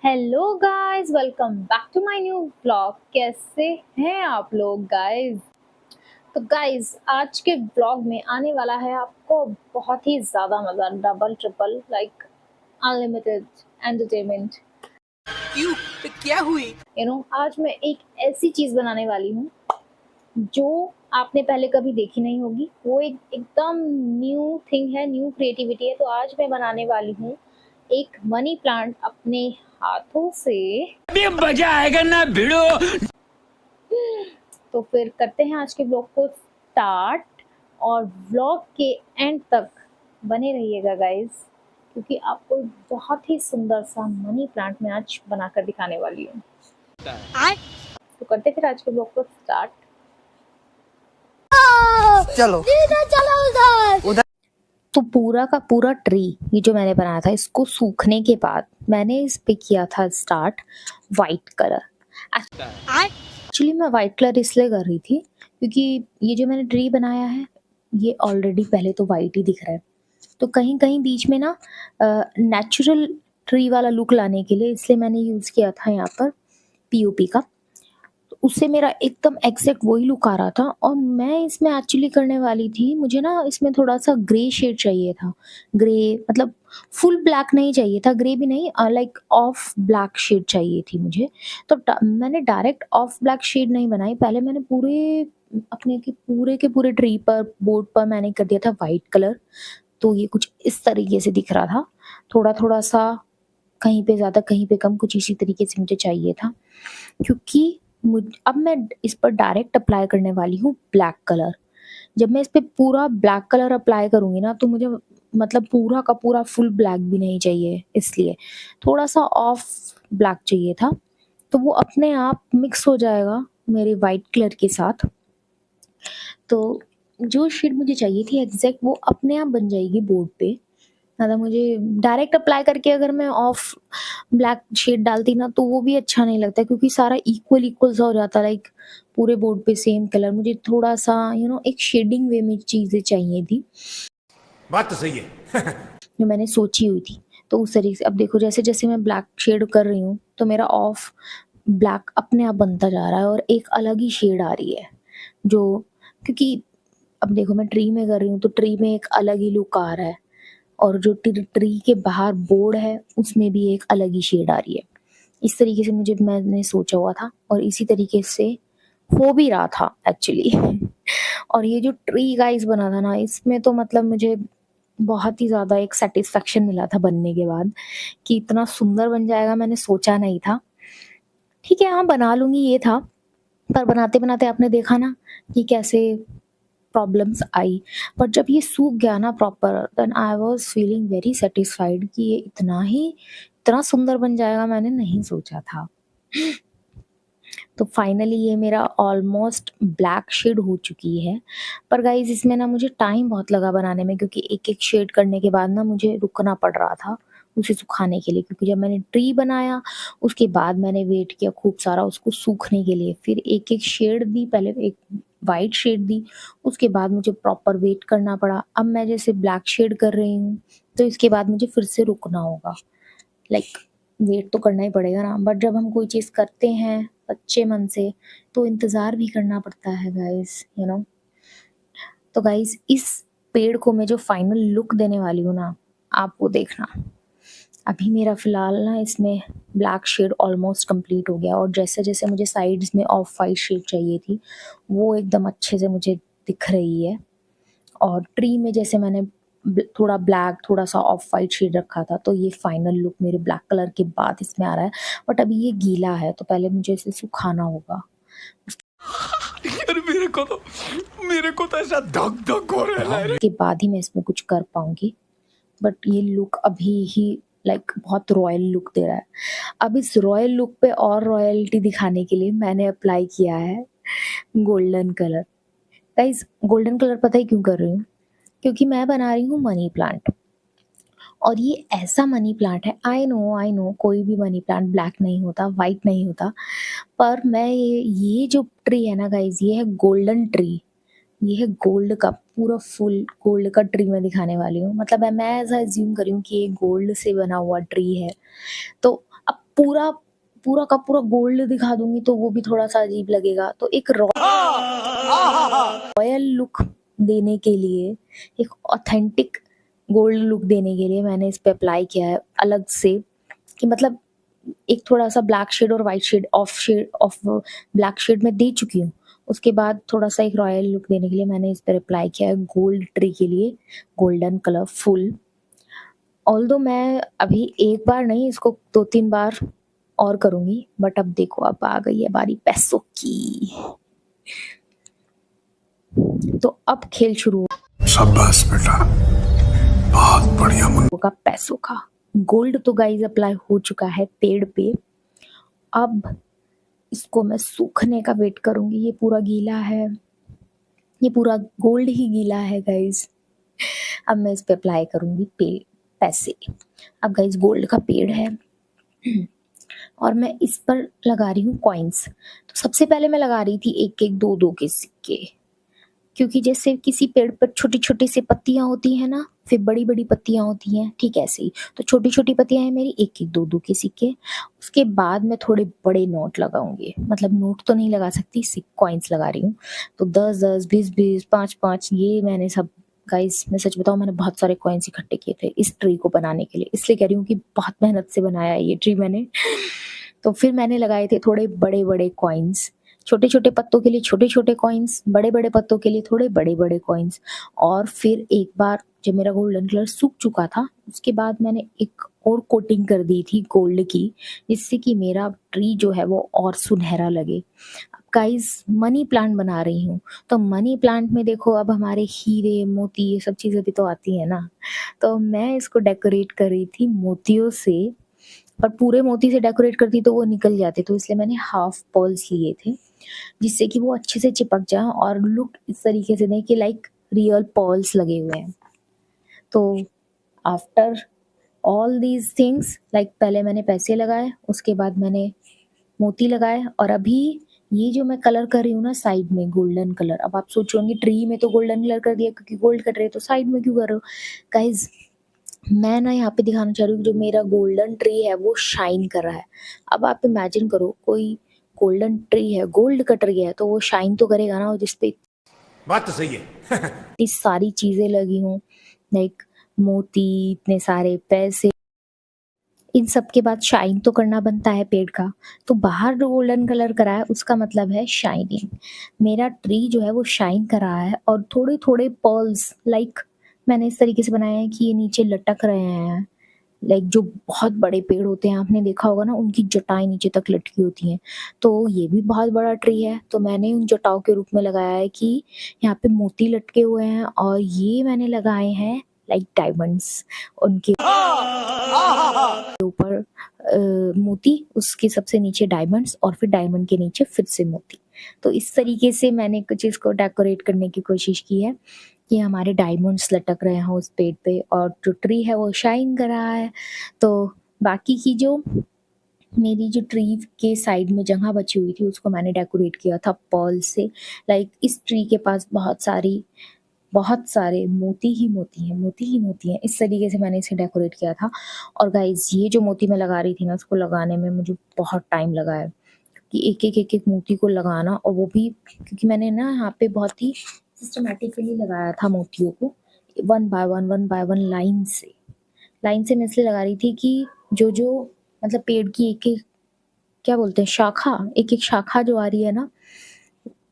Hello guys, welcome back to my new vlog. कैसे हैं आप लोग गाइस? तो गाइस, आज के व्लॉग में आने वाला है आपको बहुत ही ज़्यादा मज़ा, double triple like unlimited entertainment. क्यों? तो क्या हुई? आज मैं एक ऐसी चीज़ बनाने वाली हूँ जो आपने पहले कभी देखी नहीं होगी। वो एक एकदम न्यू थिंग है, न्यू क्रिएटिविटी है। तो आज मैं बनाने वाली हूँ एक मनी प्लांट अपने हाथों से। अभी मजा आएगा ना भिड़ो। तो फिर करते हैं आज के ब्लॉग को स्टार्ट, और ब्लॉग के एंड तक बने रहिएगा गाइस, क्योंकि आपको बहुत ही सुंदर सा मनी प्लांट मैं आज बनाकर दिखाने वाली हूँ। तो करते फिर आज के ब्लॉग को स्टार्ट। चलो उधर। तो पूरा का पूरा ट्री ये जो मैंने बनाया था, इसको सूखने के बाद मैंने इस पे किया था स्टार्ट वाइट कलर। एक्चुअली मैं वाइट कलर इसलिए कर रही थी क्योंकि ये जो मैंने ट्री बनाया है ये ऑलरेडी पहले तो वाइट ही दिख रहा है। तो कहीं कहीं बीच में ना नेचुरल ट्री वाला लुक लाने के लिए इसलिए मैंने यूज़ किया था यहाँ पर पीओपी का। तो उससे मेरा एकदम एग्जैक्ट वही लुक आ रहा था। और मैं इसमें एक्चुअली करने वाली थी, मुझे ना इसमें थोड़ा सा ग्रे शेड चाहिए था। ग्रे मतलब फुल ब्लैक नहीं चाहिए था, ग्रे भी नहीं, लाइक ऑफ ब्लैक शेड चाहिए थी मुझे। तो मैंने डायरेक्ट ऑफ ब्लैक शेड नहीं बनाई, पहले मैंने पूरे के पूरे ट्री पर बोर्ड पर मैंने कर दिया था वाइट कलर। तो ये कुछ इस तरीके से दिख रहा था, थोड़ा थोड़ा सा, कहीं पे ज़्यादा कहीं पे कम, कुछ इसी तरीके से मुझे चाहिए था। क्योंकि अब मैं इस पर डायरेक्ट अप्लाई करने वाली हूँ ब्लैक कलर। जब मैं इस पे पूरा ब्लैक कलर अप्लाई करूँगी ना, तो मुझे मतलब पूरा का पूरा फुल ब्लैक भी नहीं चाहिए, इसलिए थोड़ा सा ऑफ ब्लैक चाहिए था। तो वो अपने आप मिक्स हो जाएगा मेरे वाइट कलर के साथ। तो जो शेड मुझे चाहिए थी एग्जैक्ट वो अपने आप बन जाएगी बोर्ड पे। मतलब मुझे डायरेक्ट अप्लाई करके अगर मैं ऑफ ब्लैक शेड डालती ना तो वो भी अच्छा नहीं लगता, क्योंकि सारा इक्वल इक्वल सा हो जाता, लाइक पूरे बोर्ड पे सेम कलर। मुझे थोड़ा सा एक शेडिंग वे में चीज़ें चाहिए थी बात तो सही है। जो मैंने सोची हुई थी। तो उस तरीके से अब देखो, जैसे जैसे मैं ब्लैक शेड कर रही हूँ तो मेरा ऑफ ब्लैक अपने आप बनता जा रहा है और एक अलग ही शेड आ रही है। जो क्योंकि अब देखो मैं ट्री में कर रही हूँ तो ट्री में एक अलग ही लुक आ रहा है, और जो ट्री के बाहर बोर्ड है उसमें भी एक अलग ही शेड आ रही है। इस तरीके से मैंने सोचा हुआ था और इसी तरीके से हो भी रहा था एक्चुअली। और ये जो ट्री गाइस बना था ना, इसमें तो मतलब मुझे बहुत ही ज़्यादा एक सैटिस्फैक्शन मिला था बनने के बाद, कि इतना सुंदर बन जाएगा मैंने सोचा नहीं था। ठीक है, हाँ बना लूँगी ये था, पर बनाते-बनाते आपने देखा ना कि कैसे प्रॉब्लम्स आई। बट जब ये सूख गया ना proper, then I was feeling very satisfied कि ये इतना सुंदर बन जाएगा, मैंने नहीं सोचा था। तो फाइनली ये मेरा ऑलमोस्ट ब्लैक शेड हो चुकी है। पर गाइज़ इसमें ना मुझे टाइम बहुत लगा बनाने में, क्योंकि एक-एक शेड करने के बाद ना मुझे रुकना पड़ रहा था उसे सुखाने के लिए। क्योंकि जब मैंने ट्री बनाया उसके बाद मैंने वेट किया खूब सारा उसको सूखने के लिए। फिर एक-एक शेड दी, पहले एक व्हाइट शेड दी, उसके बाद मुझे प्रॉपर वेट करना पड़ा। अब मैं जैसे ब्लैक शेड कर रही हूँ, तो इसके बाद मुझे फिर से रुकना होगा। लाइक वेट तो करना ही पड़ेगा ना, बट जब हम कोई चीज़ करते हैं सच्चे मन से तो इंतज़ार भी करना पड़ता है गाइस। तो गाइस इस पेड़ को मैं जो फाइनल लुक देने वाली हूँ ना, आप वो देखना। अभी मेरा फ़िलहाल ना इसमें ब्लैक शेड ऑलमोस्ट कंप्लीट हो गया, और जैसे-जैसे मुझे साइड्स में ऑफ वाइट शेड चाहिए थी, वो एकदम अच्छे से मुझे दिख रही है। और ट्री में जैसे मैंने थोड़ा ब्लैक थोड़ा सा ऑफ वाइट शेड रखा था, तो ये फाइनल लुक मेरे ब्लैक कलर के बाद इसमें आ रहा है। बट अभी ये गीला है तो पहले मुझे इसे सुखाना होगा। यार मेरे को तो ऐसा धक धक हो रहा है। उसके बाद ही मैं इसमें कुछ कर पाऊंगी। बट ये लुक अभी ही लाइक बहुत रॉयल लुक दे रहा है। अब इस रॉयल लुक पे और रॉयल्टी दिखाने के लिए मैंने अप्लाई किया है golden colour. Guys golden colour पता है क्यों कर रही हूँ? क्योंकि मैं बना रही हूँ मनी प्लांट, और ये ऐसा मनी प्लांट है, आई नो कोई भी मनी प्लांट ब्लैक नहीं होता, वाइट नहीं होता। पर मैं ये जो ट्री है ना गाइस, ये है गोल्डन ट्री। ये है गोल्ड का, पूरा फुल गोल्ड का ट्री मैं दिखाने वाली हूँ। मतलब मैं ऐसा अज्यूम कर रही हूँ कि ये गोल्ड से बना हुआ ट्री है। तो अब पूरा पूरा का पूरा गोल्ड दिखा दूँगी तो वो भी थोड़ा-सा अजीब लगेगा। तो एक रॉयल लुक देने के लिए, एक ऑथेंटिक गोल्ड लुक देने के लिए मैंने इस पे अप्लाई किया है अलग से, कि मतलब एक थोड़ा-सा ब्लैक शेड और white shade of black shade मैं दे चुकी हूँ। उसके बाद थोड़ा-सा एक रॉयल लुक देने के लिए मैंने इस पर अप्लाई किया है गोल्ड ट्री के लिए, गोल्डन कलर फुल। ऑल्दो मैं अभी एक बार नहीं, इसको 2-3 बार और करूँगी, बट अब देखो अब आ गई है बारी पैसों की। तो अब खेल शुरू शाबाश बेटा, बहुत बढ़िया मुन्ना। होगा पैसों का। गोल्ड तो गाइस अप्लाई हो चुका है पेड़ पे। अब इसको मैं सूखने का वेट करूँगी। ये पूरा गीला है, ये पूरा गोल्ड ही गीला है गाइस। अब मैं इस पे अप्लाई करूँगी पैसे। अब गाइस गोल्ड का पेड़ है और मैं इस पर लगा रही हूँ कॉइन्स। तो सबसे पहले मैं लगा रही थी 1-1, 2-2 के सिक्के, क्योंकि जैसे किसी पेड़ पर छोटी-छोटी सी पत्तियाँ होती हैं ना, फिर बड़ी-बड़ी पत्तियाँ होती हैं, ठीक ऐसे ही। तो छोटी-छोटी पत्तियाँ हैं मेरी, 1-1, 2-2 के सिक्के। उसके बाद मैं थोड़े बड़े नोट लगाऊँगी, मतलब नोट तो नहीं लगा सकती, कॉइन्स लगा रही हूँ। तो 10-10, 20-20, 5-5 ये मैंने सब, गाइस मैं सच बताऊँ मैंने बहुत सारे कॉइन्स इकट्ठे किए थे इस ट्री को बनाने के लिए। इसलिए कह रही हूँ कि बहुत मेहनत से बनाया है ये ट्री मैंने। तो फिर मैंने लगाए थे थोड़े बड़े-बड़े कॉइन्स, छोटे-छोटे पत्तों के लिए छोटे-छोटे कॉइन्स, बड़े-बड़े पत्तों के लिए थोड़े बड़े-बड़े कॉइन्स। और फिर एक बार जब मेरा गोल्डन कलर सूख चुका था, उसके बाद मैंने एक और कोटिंग कर दी थी गोल्ड की, जिससे कि मेरा ट्री जो है वो और सुनहरा लगे। अब गाइस मनी प्लांट बना रही हूँ, तो मनी प्लांट में देखो अब हमारे हीरे, मोती ये सब चीज़ें भी तो आती हैं ना। तो मैं इसको डेकोरेट कर रही थी मोतियों से, पर पूरे मोती से डेकोरेट करती तो वो निकल जाते, तो इसलिए मैंने हाफ पर्ल्स लिए थे, जिससे कि वो अच्छे से चिपक जाएँ और लुक इस तरीके से दें कि लाइक रियल पर्ल्स लगे हुए हैं। तो after all these things, like पहले मैंने पैसे लगाए, उसके बाद मैंने मोती लगाए, और अभी ये जो मैं कलर कर रही हूँ ना साइड में गोल्डन कलर। अब आप सोच रहे होंगे ट्री में तो गोल्डन कलर कर दिया क्योंकि गोल्ड कट रहे हैं, तो साइड में क्यों कर रहे हो? गाइज़ मैं ना यहाँ पे दिखाना चाह रही हूँ जो मेरा गोल्डन ट्री है वो शाइन कर रहा है। अब आप इमेजिन करो कोई गोल्डन ट्री है, गोल्ड कट गया है, तो वो शाइन तो करेगा ना, और जिसपे बात तो सही है। इतनी सारी चीज़ें लगी हों, लाइक मोती, इतने सारे पैसे, इन सब के बाद शाइन तो करना बनता है पेड़ का। तो बाहर जो गोल्डन कलर करा है उसका मतलब है शाइनिंग। मेरा ट्री जो है वो शाइन कर रहा है, और थोड़े-थोड़े पर्ल्स लाइक मैंने इस तरीके से बनाए हैं कि ये नीचे लटक रहे हैं। लाइक जो बहुत बड़े पेड़ होते हैं आपने देखा होगा ना, उनकी जटाएँ नीचे तक लटकी होती हैं। तो ये भी बहुत बड़ा ट्री है, तो मैंने उन जटाओं के रूप में लगाया है कि यहाँ पे मोती लटके हुए हैं, और ये मैंने लगाए हैं लाइक डायमंड्स उनके ऊपर, मोती, उसके सबसे नीचे डायमंड्स, और फिर डायमंड के नीचे फिर से मोती। तो इस तरीके से मैंने कुछ इसको डेकोरेट करने की कोशिश की है कि हमारे डायमंड्स लटक रहे हों उस पेड़ पे, और जो ट्री है वो शाइन कर रहा है। तो बाकी की जो मेरी जो ट्री के साइड में जगह बची हुई थी उसको मैंने डेकोरेट किया था पर्ल से। लाइक इस ट्री के पास बहुत सारे मोती ही मोती हैं, मोती ही मोती हैं। इस तरीके से मैंने इसे डेकोरेट किया था। और गाइज़ ये जो मोती मैं लगा रही थी ना, उसको लगाने में मुझे बहुत टाइम लगा है, कि एक-एक मोती को लगाना, और वो भी क्योंकि मैंने ना यहाँ पे बहुत ही सिस्टमैटिकली लगाया था मोतियों को, वन बाय वन लाइन से। लाइन से मैं इसलिए लगा रही थी कि जो मतलब पेड़ की एक-एक, क्या बोलते हैं, शाखा, एक-एक शाखा जो आ रही है ना,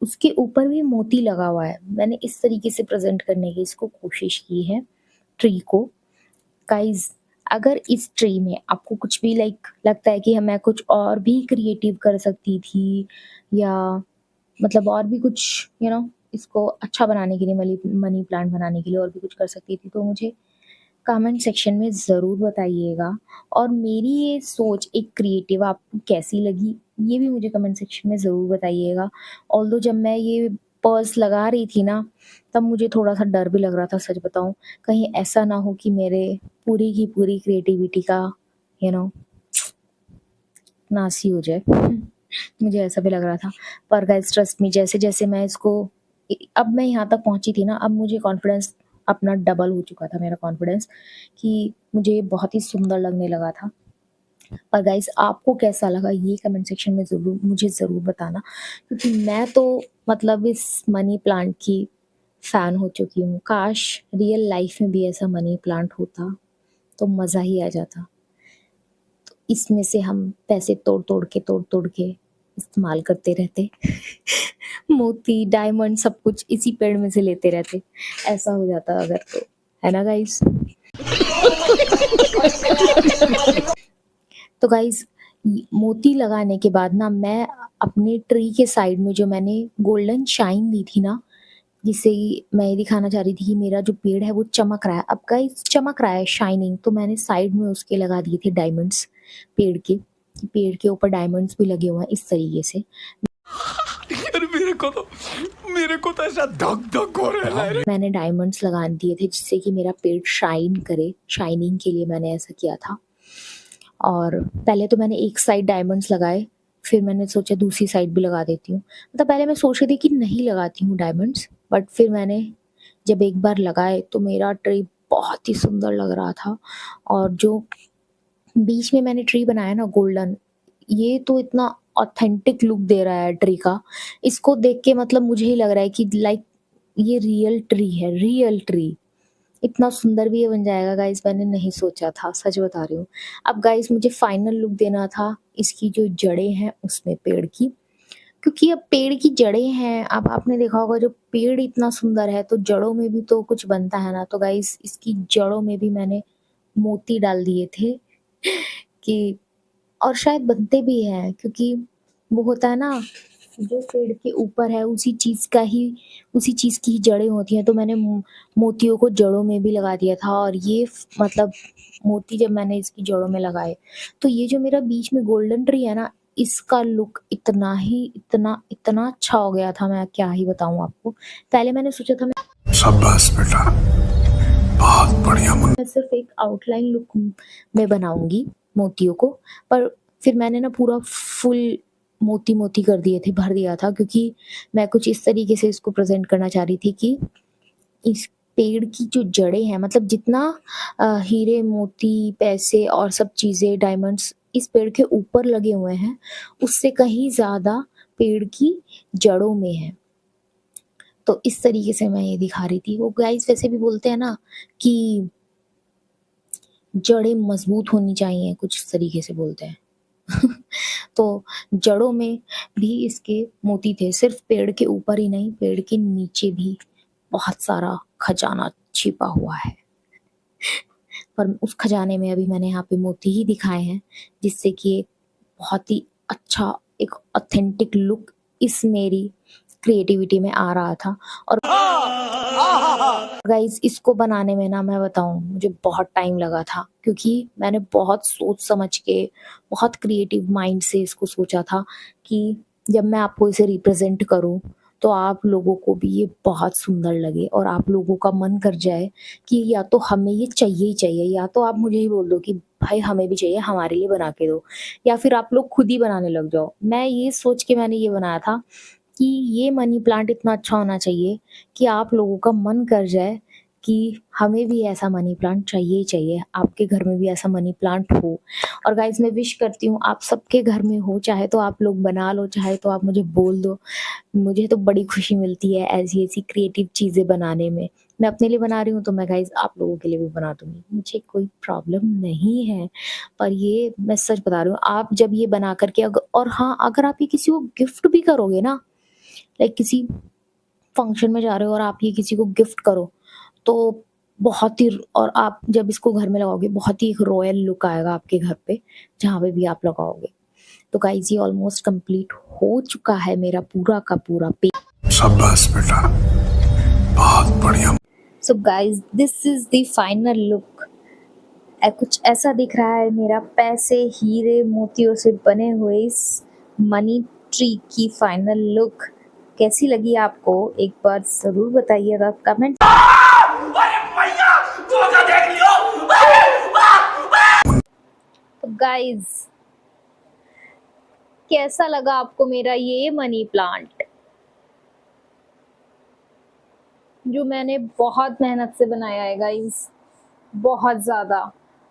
उसके ऊपर भी मोती लगा हुआ है। मैंने इस तरीके से प्रेज़ेंट करने की इसको कोशिश की है ट्री को। गाइज़ अगर इस ट्री में आपको कुछ भी लाइक लगता है कि हाँ, मैं कुछ और भी क्रिएटिव कर सकती थी, या मतलब और भी कुछ इसको अच्छा बनाने के लिए, मनी प्लांट बनाने के लिए और भी कुछ कर सकती थी, तो मुझे कमेंट सेक्शन में ज़रूर बताइएगा। और मेरी ये सोच एक क्रिएटिव आपको कैसी लगी, ये भी मुझे कमेंट सेक्शन में ज़रूर बताइएगा। ऑल्दो जब मैं ये पर्स लगा रही थी ना, तब मुझे थोड़ा-सा डर भी लग रहा था, सच बताऊँ। कहीं ऐसा ना हो कि मेरे पूरी की पूरी क्रिएटिविटी का यू नो नाश ही हो जाए। मुझे ऐसा भी लग रहा था। पर गाइस ट्रस्ट मी, जैसे-जैसे मैं इसको अब मैं यहाँ तक पहुँची थी ना, अब मुझे कॉन्फिडेंस अपना डबल हो चुका था, मेरा कॉन्फिडेंस, कि मुझे ये बहुत ही सुंदर लगने लगा था। पर गाइस आपको कैसा लगा ये कमेंट सेक्शन में मुझे ज़रूर बताना, क्योंकि मैं तो मतलब इस मनी प्लांट की फ़ैन हो चुकी हूँ। काश रियल लाइफ़ में भी ऐसा मनी प्लांट होता तो मज़ा ही आ जाता। इसमें से हम पैसे तोड़-तोड़ के इस्तेमाल करते रहते। मोती, डायमंड सब कुछ इसी पेड़ में से लेते रहते। ऐसा हो जाता अगर तो, है ना गाइस? तो गाइस मोती लगाने के बाद ना मैं अपने ट्री के साइड में जो मैंने गोल्डन शाइन दी थी ना, जिससे मैं ये दिखाना चाह रही थी कि मेरा जो पेड़ है वो चमक रहा है। अब गाइस चमक रहा है शाइनिंग, तो मैंने साइड में उसके लगा दिए थे डायमंड्स पेड़ के। पेड़ के ऊपर डायमंड्स भी लगे हुए हैं इस तरीके से। यार मेरे को तो ऐसा धक धक हो रहा है। मैंने डायमंड्स लगा दिए थे जिससे कि मेरा पेड़ शाइन करे, शाइनिंग के लिए मैंने ऐसा किया था। और पहले तो मैंने एक साइड डायमंड्स लगाए, फिर मैंने सोचा दूसरी साइड भी लगा देती हूँ। मतलब पहले मैं सोच रही थी कि नहीं लगाती हूँ डायमंड्स, बट फिर मैंने जब एक बार लगाए तो मेरा ट्री बहुत ही सुंदर लग रहा था। और जो बीच में मैंने ट्री बनाया ना गोल्डन, ये तो इतना ऑथेंटिक लुक दे रहा है ट्री का। इसको देख के मतलब मुझे ही लग रहा है कि लाइक ये रियल ट्री है, रियल ट्री। इतना सुंदर भी ये बन जाएगा गाइस, मैंने नहीं सोचा था, सच बता रही हूँ। अब गाइस मुझे फाइनल लुक देना था इसकी जो जड़ें हैं उसमें पेड़ की, क्योंकि अब पेड़ की जड़ें हैं। अब आपने देखा होगा जो पेड़ इतना सुंदर है तो जड़ों में भी तो कुछ बनता है ना। तो गाइस इसकी जड़ों में भी मैंने मोती डाल दिए थे कि, और शायद बनते भी हैं, क्योंकि वो होता है ना जो पेड़ के ऊपर है उसी चीज़ की ही जड़ें होती हैं। तो मैंने मोतियों को जड़ों में भी लगा दिया था। और ये मतलब मोती जब मैंने इसकी जड़ों में लगाए तो ये जो मेरा बीच में गोल्डन ट्री है ना, इसका लुक इतना अच्छा हो गया था, मैं क्या ही बताऊं आपको। पहले मैंने सोचा था शाबाश बेटा, बहुत बढ़िया मुन्ना। मैं सिर्फ एक आउटलाइन लुक में बनाऊंगी मोतियों को, पर फिर मैंने ना पूरा फुल मोती कर दिए थे, भर दिया था, क्योंकि मैं कुछ इस तरीके से इसको प्रेजेंट करना चाह रही थी कि इस पेड़ की जो जड़ें हैं, मतलब जितना हीरे मोती पैसे और सब चीज़ें डायमंड्स इस पेड़ के ऊपर लगे हुए हैं, उससे कहीं ज़्यादा पेड़ की जड़ों में है। तो इस तरीके से मैं ये दिखा रही थी। वो गाइस वैसे भी बोलते हैं ना कि जड़ें मजबूत होनी चाहिए, कुछ इस तरीके से बोलते हैं। तो जड़ों में भी इसके मोती थे, सिर्फ पेड़ के ऊपर ही नहीं, पेड़ के नीचे भी बहुत सारा खजाना छिपा हुआ है। पर उस खजाने में अभी मैंने यहाँ पे मोती ही दिखाए हैं, जिससे कि एक बहुत ही अच्छा एक ऑथेंटिक लुक इस मेरी क्रिएटिविटी में आ रहा था। और गाइस इसको बनाने में ना मैं बताऊं मुझे बहुत टाइम लगा था, क्योंकि मैंने बहुत सोच समझ के बहुत क्रिएटिव माइंड से इसको सोचा था कि जब मैं आपको इसे रिप्रेजेंट करूं तो आप लोगों को भी ये बहुत सुंदर लगे और आप लोगों का मन कर जाए कि या तो हमें ये चाहिए ही चाहिए, या तो आप मुझे ही बोल दो कि भाई हमें भी चाहिए, हमारे लिए बना के दो, या फिर आप लोग खुद ही बनाने लग जाओ। मैं ये सोच के मैंने ये बनाया था कि ये मनी प्लांट इतना अच्छा होना चाहिए कि आप लोगों का मन कर जाए कि हमें भी ऐसा मनी प्लांट चाहिए ही चाहिए, आपके घर में भी ऐसा मनी प्लांट हो। और गाइस मैं विश करती हूँ आप सबके घर में हो, चाहे तो आप लोग बना लो, चाहे तो आप मुझे बोल दो। मुझे तो बड़ी खुशी मिलती है ऐसी ऐसी क्रिएटिव चीज़ें बनाने में। मैं अपने लिए बना रही हूँ तो मैं गाइस आप लोगों के लिए भी बना दूंगी, मुझे कोई प्रॉब्लम नहीं है। पर ये मैं सच बता रही हूँ, आप जब ये बना करके और हाँ, अगर आप ये किसी को गिफ्ट भी करोगे ना, लाइक किसी फंक्शन में जा रहे हो और आप ये किसी को गिफ्ट करो तो बहुत ही, और आप जब इसको घर में लगाओगे बहुत ही एक रॉयल लुक आएगा आपके घर पे जहाँ पे भी आप लगाओगे। तो गाइस ये ऑलमोस्ट कंप्लीट हो चुका है मेरा पूरा का पूरा पेज। शाबाश बेटा, बहुत बढ़िया। So guys this is the final look. कुछ ऐसा दिख रहा है मेरा पैसे हीरे मोतियों से बने हुए इस मनी ट्री की फाइनल लुक। कैसी लगी आपको एक बार जरूर बताइएगा कमेंट। तो गाइस कैसा लगा आपको मेरा ये मनी प्लांट जो मैंने बहुत मेहनत से बनाया है गाइस, बहुत ज़्यादा।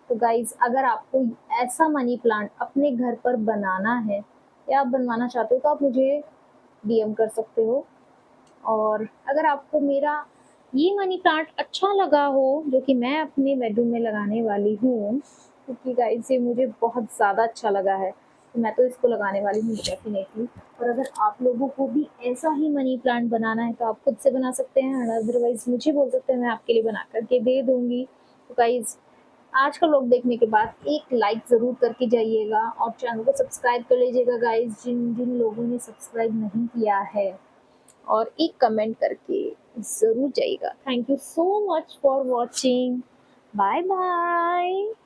तो गाइज अगर आपको ऐसा मनी प्लांट अपने घर पर बनाना है या आप बनवाना चाहते हो तो आप मुझे डीएम कर सकते हो। और अगर आपको मेरा ये मनी प्लांट अच्छा लगा हो जो कि मैं अपने बेडरूम में लगाने वाली हूँ, क्योंकि गाइस ये मुझे बहुत ज़्यादा अच्छा लगा है, तो मैं तो इसको लगाने वाली हूँ डेफिनेटली। और अगर आप लोगों को भी ऐसा ही मनी प्लांट बनाना है तो आप खुद से बना सकते हैं, अदरवाइज मुझे बोल सकते हैं, मैं आपके लिए बना करके दे दूँगी। तो गाइस आज का व्लॉग देखने के बाद एक लाइक ज़रूर करके जाइएगा और चैनल को सब्सक्राइब कर लीजिएगा गाइस, जिन जिन लोगों ने सब्सक्राइब नहीं किया है, और एक कमेंट करके ज़रूर जाइएगा। Thank you so much for watching. Bye bye.